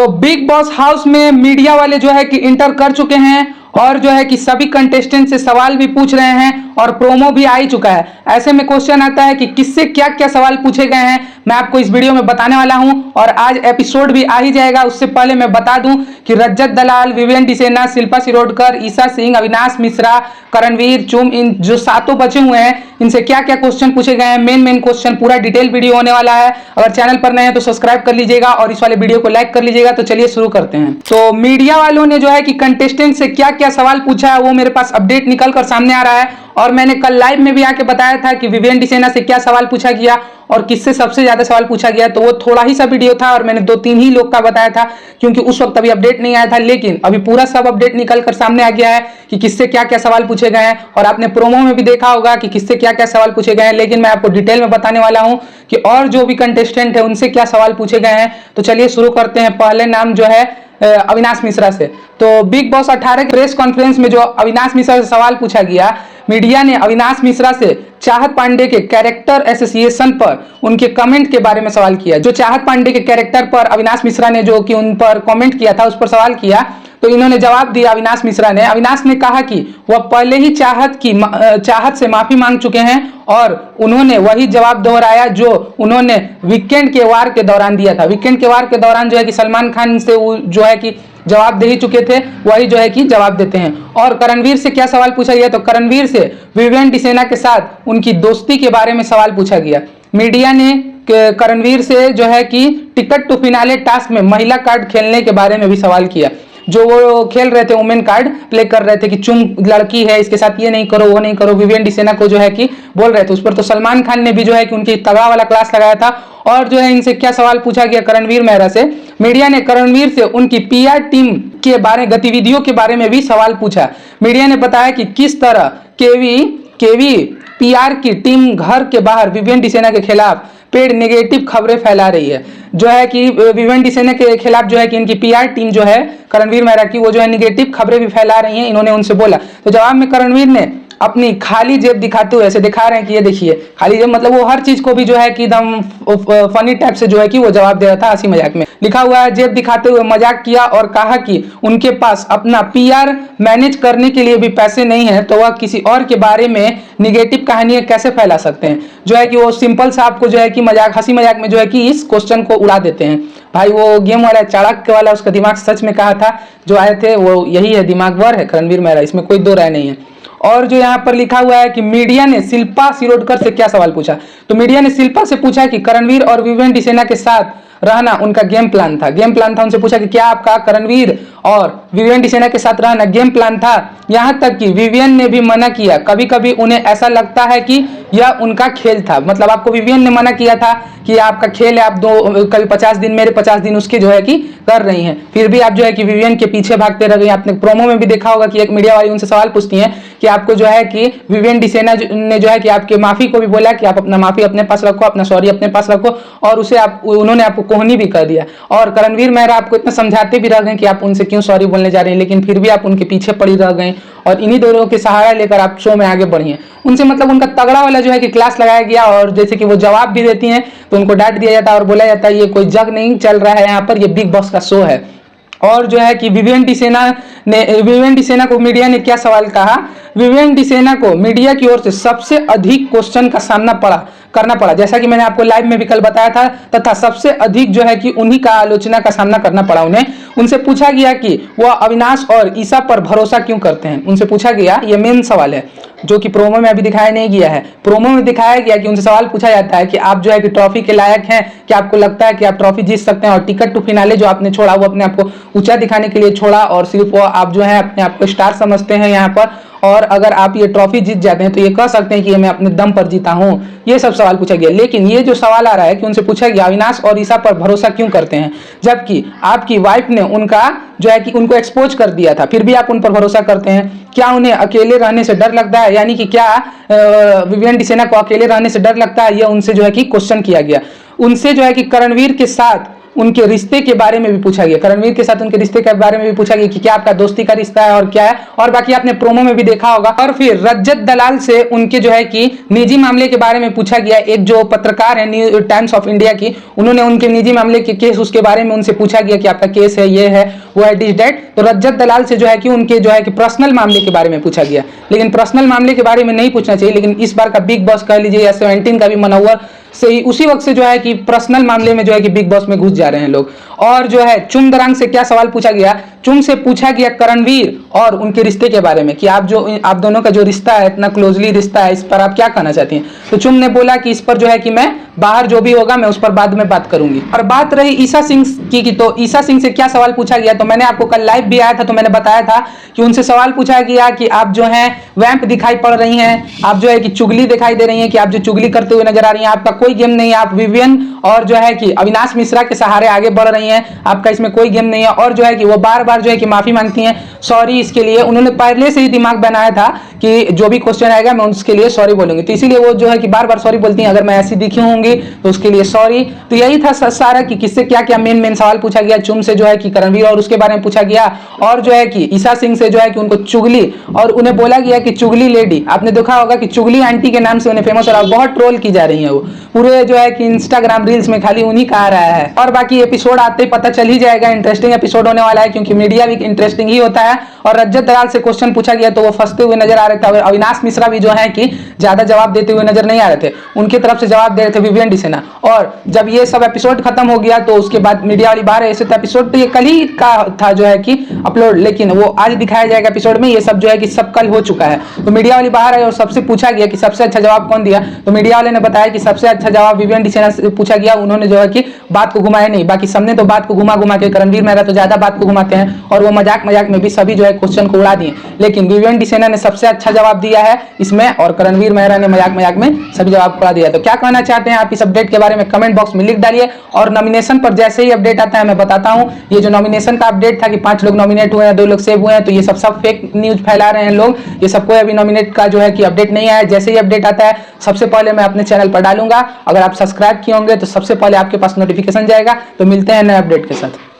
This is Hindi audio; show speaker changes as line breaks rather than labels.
तो बिग बॉस हाउस में मीडिया वाले जो है कि इंटर कर चुके हैं और जो है कि सभी कंटेस्टेंट से सवाल भी पूछ रहे हैं और प्रोमो भी आ ही चुका है। ऐसे में क्वेश्चन आता है कि किससे क्या क्या सवाल पूछे गए हैं, मैं आपको इस वीडियो में बताने वाला हूं और आज एपिसोड भी आ ही जाएगा। उससे पहले मैं बता दूं कि रज्जत दलाल, विवेन डिसेना, शिल्पा शिरोडकर, ईसा सिंह, अविनाश मिश्रा, करणवीर, चुम, इन जो सातों बचे हुए हैं इनसे क्या क्या क्वेश्चन पूछे गए हैं, मेन क्वेश्चन, पूरा डिटेल वीडियो होने वाला है। अगर चैनल पर नए हैं तो सब्सक्राइब कर लीजिएगा और इस वाले वीडियो को लाइक कर लीजिएगा। तो चलिए शुरू करते हैं। तो मीडिया वालों ने जो है कि कंटेस्टेंट से क्या क्या सवाल पूछा है वो मेरे पास अपडेट निकल कर सामने आ रहा है और मैंने कल लाइव में भी आके बताया था कि विवेन डिसेना से क्या सवाल पूछा गया और किससे सबसे ज्यादा सवाल पूछा गया। तो वो थोड़ा ही सा वीडियो था और मैंने 2-3 ही लोग का बताया था क्योंकि उस वक्त अभी अपडेट नहीं आया था, लेकिन अभी पूरा सब अपडेट निकल कर सामने आ गया है कि किससे क्या क्या सवाल पूछे गए हैं। और आपने प्रोमो में भी देखा होगा कि किससे क्या क्या सवाल पूछे गए हैं, लेकिन मैं आपको डिटेल में बताने वाला हूं कि और जो भी कंटेस्टेंट है उनसे क्या सवाल पूछे गए हैं। तो चलिए शुरू करते हैं। पहले नाम जो है अविनाश मिश्रा से। तो बिग बॉस 18 के प्रेस कॉन्फ्रेंस में जो अविनाश मिश्रा से सवाल पूछा गया, मीडिया ने अविनाश मिश्रा से चाहत पांडे के कैरेक्टर एसोसिएशन पर उनके कमेंट के बारे में सवाल किया। जो चाहत पांडे के कैरेक्टर पर अविनाश मिश्रा ने जो कि उन पर कमेंट किया था उस पर सवाल किया, तो इन्होंने जवाब दिया अविनाश मिश्रा ने। अविनाश ने कहा कि वह पहले ही चाहत से माफी मांग चुके हैं और उन्होंने वही जवाब दोहराया जो उन्होंने वीकेंड के वार के दौरान दिया था। वीकेंड के वार के दौरान जो है कि सलमान खान से जो है कि जवाब दे ही चुके थे, वही जो है कि जवाब देते हैं। और करणवीर से क्या सवाल पूछा गया, तो करणवीर से विवेन डिसेना के साथ उनकी दोस्ती के बारे में सवाल पूछा गया। मीडिया ने करणवीर से जो है कि टिकट टू फिनाले टास्क में महिला कार्ड खेलने के बारे में भी सवाल किया। जो वो खेल रहे थे, वुमेन कार्ड प्ले कर रहे थे कि चुम लड़की है, इसके साथ ये नहीं करो वो नहीं करो, विवेन डिसेना को जो है कि बोल रहे थे उस पर। तो सलमान खान ने भी जो है कि उनकी तगड़ा वाला क्लास लगाया था। और जो है इनसे क्या सवाल पूछा गया करणवीर मेहरा से, मीडिया ने करणवीर से उनकी पीआर टीम के बारे गतिविधियों के बारे में भी सवाल पूछा। मीडिया ने बताया कि किस तरह केवी पीआर की टीम घर के बाहर विवेन डिसेना के खिलाफ पेड नेगेटिव खबरें फैला रही है। जो है कि विवेन डिसेना के खिलाफ जो है कि इनकी पीआर टीम जो है करणवीर मेहरा की, वो जो है नेगेटिव खबरें भी फैला रही हैं, इन्होंने उनसे बोला। तो जवाब में करणवीर ने अपनी खाली जेब दिखाते हुए ऐसे दिखा रहे हैं कि ये देखिए खाली जेब, मतलब वो हर चीज को भी जो है कि एकदम फनी टाइप से जो है कि वो जवाब दे रहा था, हंसी मजाक में। लिखा हुआ है जेब दिखाते हुए मजाक किया और कहा कि उनके पास अपना पीआर मैनेज करने के लिए भी पैसे नहीं है तो वह किसी और के बारे में निगेटिव कहानियां कैसे फैला सकते हैं। जो है कि वो सिंपल सा आपको जो है कि मजाक, हंसी मजाक में जो है कि इस क्वेश्चन को उड़ा देते हैं। भाई वो गेम वाला चाणक्य वाला उसका दिमाग सच में कहा था, जो आए थे वो यही है, दिमागवर है करणवीर मेहरा, इसमें कोई दो राय नहीं है। और जो यहाँ पर लिखा हुआ है कि मीडिया ने शिल्पा शिरोडकर से क्या सवाल पूछा, तो मीडिया ने शिल्पा से पूछा कि करणवीर और विवेन डिसेना के साथ रहना उनका गेम प्लान था। उनसे पूछा कि क्या आपका करणवीर और विवेन डिसेना के साथ रहना गेम प्लान था। यहाँ तक कि विवियन ने भी मना किया, कभी कभी उन्हें ऐसा लगता है कि यह उनका खेल था। मतलब आपको विवियन ने मना किया था कि आपका खेल है, आप दो कभी 50 दिन मेरे 50 दिन उसके जो है कि कर रही हैं, फिर भी आप जो है कि विवियन के पीछे भागते रह गए। आपने प्रोमो में भी देखा होगा कि एक मीडिया वाली उनसे सवाल पूछती है कि आपको जो है कि विवेन डिसेना ने जो है कि आपके माफी को भी बोला कि आप अपना माफी अपने पास रखो, अपना सॉरी अपने पास रखो, और उसे उन्होंने आपको कोहनी भी कर दिया। और करणवीर मेहरा आपको इतना समझाते भी रह गए कि आप उनसे क्यों सॉरी बोलने जा रहे हैं, लेकिन फिर भी आप उनके पीछे पड़ी रह गए और इन्हीं दोनों के सहारा लेकर आप शो में आगे बढ़ी हैं। उनसे मतलब उनका तगड़ा वाला जो है कि क्लास लगाया गया और जैसे कि वो जवाब भी देती हैं तो उनको डांट दिया जाता है और बोला जाता है ये कोई जग नहीं चल रहा है, यहाँ पर ये बिग बॉस का शो है। और जो है कि विवेन डिसेना को मीडिया ने क्या सवाल कहा, विवेन डिसेना को मीडिया की ओर से सबसे अधिक क्वेश्चन का सामना करना पड़ा, जैसा कि मैंने आपको लाइव में भी कल बताया था, तथा सबसे अधिक जो है कि उन्हीं का आलोचना का सामना करना पड़ा उन्हें। उनसे पूछा गया कि वह अविनाश और ईसा पर भरोसा क्यों करते हैं। उनसे पूछा गया, यह मेन सवाल है जो कि प्रोमो में अभी दिखाया नहीं गया है। प्रोमो में दिखाया गया कि उनसे सवाल पूछा जाता है कि आप जो है कि ट्रॉफी के लायक हैं, कि आपको लगता है कि आप ट्रॉफी जीत सकते हैं, और टिकट टू फिनाले जो आपने छोड़ा वो अपने आप को ऊंचा दिखाने के लिए छोड़ा और सिर्फ वो आप जो है अपने आप को स्टार समझते हैं यहाँ पर, और अगर आप ये ट्रॉफी जीत जाते हैं तो ये कह सकते हैं कि ये मैं अपने दम पर जीता हूं। ये सब सवाल पूछा गया। लेकिन ये जो सवाल आ रहा है कि उनसे पूछा गया अविनाश और ईसा पर भरोसा क्यों करते हैं, जबकि आपकी वाइफ ने उनका जो है कि उनको एक्सपोज कर दिया था, फिर भी आप उन पर भरोसा करते हैं। क्या उन्हें अकेले रहने से डर लगता है, यानी कि क्या विवेन डिसेना को अकेले रहने से डर लगता है, यह उनसे जो है कि क्वेश्चन किया गया। उनसे जो है कि करणवीर के साथ उनके रिश्ते के बारे में भी पूछा गया, करणवीर के साथ उनके रिश्ते के बारे में भी पूछा गया कि क्या आपका दोस्ती का रिश्ता है और क्या है, और बाकी आपने प्रोमो में भी देखा होगा। और फिर रज्जत दलाल से उनके जो है कि निजी मामले के बारे में पूछा गया। एक जो पत्रकार है न्यू टाइम्स ऑफ इंडिया की, उन्होंने उनके निजी मामले के केस उसके बारे में उनसे पूछा गया कि आपका केस है, ये है, वो है, डिस डेट। तो रज्जत दलाल से जो है कि उनके जो है कि पर्सनल मामले के बारे में पूछा गया, लेकिन पर्सनल मामले के बारे में नहीं पूछना चाहिए, लेकिन इस बार का बिग बॉस कह लीजिए या 17 का भी मनोवर से ही उसी वक्त से जो है कि पर्सनल मामले में जो है कि बिग बॉस में घुस जा रहे हैं लोग। और जो है चुमदरांग से क्या सवाल पूछा गया, चुम से पूछा गया करणवीर और उनके रिश्ते के बारे में कि आप दोनों का जो रिश्ता है, इतना क्लोजली रिश्ता है, इस पर आप क्या कहना चाहती हैं। तो चुम ने बोला कि इस पर जो है कि मैं बाहर जो भी होगा मैं उस पर बाद में बात करूंगी। और बात रही ईशा सिंह की तो ईशा सिंह से क्या सवाल पूछा गया, तो मैंने आपको कल लाइव भी आया था तो मैंने बताया था कि उनसे सवाल पूछा गया कि आप जो है वैम्प दिखाई पड़ रही हैं, आप जो है कि चुगली दिखाई दे रही हैं, कि आप जो चुगली करते हुए नजर आ रही हैं, आपका कोई गेम नहीं है, आप विवियन और जो है कि अविनाश मिश्रा के सहारे आगे बढ़ रही हैं, आपका इसमें कोई गेम नहीं है। और जो है कि वो बार बार जो है कि माफी मांगती हैं, सॉरी इसके लिए। उन्होंने पहले से ही दिमाग बनाया था कि जो भी क्वेश्चन आएगा मैं उसके लिए सॉरी बोलूंगी, तो इसीलिए वो जो है कि बार बार सॉरी बोलती हैं। अगर मैं ऐसी दिखी होंगी तो उसके लिए सॉरी। तो यही था सारा कि किससे क्या क्या मेन सवाल पूछा गया। चुम से जो है कि करणवीर और उसके बारे में पूछा गया, और जो है कि ईशा सिंह से जो है कि उनको चुगली, और उन्हें बोला गया कि चुगली लेडी, आपने देखा होगा कि चुगली आंटी के नाम से उन्हें फेमस हो रहा है, बहुत ट्रोल की जा रही है वो पूरे जो है कि इंस्टाग्राम रील्स में खाली उन्हीं का आ रहा है। और बाकी एपिसोड आते ही पता चल ही जाएगा, इंटरेस्टिंग एपिसोड होने वाला है, क्योंकि मीडिया भी इंटरेस्टिंग ही होता है। और रज्जत दलाल से क्वेश्चन पूछा गया तो वो फंसते हुए नजर आ रहे थे। अविनाश मिश्रा भी जो है कि ज्यादा जवाब देते हुए नजर नहीं आ रहे थे, उनकी तरफ से जवाब दे रहे थे विवियन डिसेना। और जब ये सब एपिसोड खत्म हो गया तो उसके बाद मीडिया वाली बाहर ऐसे तो एपिसोड तो ये कल ही का था जो है कि अपलोड, लेकिन वो आज दिखाया जाएगा एपिसोड में, ये सब जो है कि सब कल हो चुका है। तो मीडिया वाली बाहर आई और सबसे पूछा गया कि सबसे अच्छा जवाब कौन दिया, तो मीडिया वाले ने बताया कि सबसे अच्छा जवाब विवियन डिसेना से पूछा गया। उन्होंने जो है कि बात को घुमाया नहीं, बाकी सबने तो बात को घुमा के, करणवीर मेहरा तो ज्यादा बात को घुमाते हैं और वो मजाक में भी सभी जो है क्वेश्चन को उड़ा दिए, लेकिन विवियन डिसेना ने सबसे अच्छा जवाब दिया है इसमें, और करणवीर मेहरा ने मजाक में सभी जवाब उड़ा दिया। तो क्या कहना चाहते हैं आप इस अपडेट के बारे में कमेंट बॉक्स में लिख डालिए। और नॉमिनेशन पर जैसे ही अपडेट आता है मैं बताता हूं। ये जो नॉमिनेशन का अपडेट था कि 5 लोग नॉमिनेट हुए हैं, 2 लोग सेव हुए हैं, तो ये सब फेक न्यूज फैला रहे हैं लोग, ये सब कोई अभी नॉमिनेट का जो है कि अपडेट नहीं आया। जैसे ही अपडेट आता है सबसे पहले मैं अपने चैनल पर डालूंगा। अगर आप सब्सक्राइब किए होंगे तो सबसे पहले आपके पास नोटिफिकेशन जाएगा। तो मिलते हैं नए अपडेट के साथ।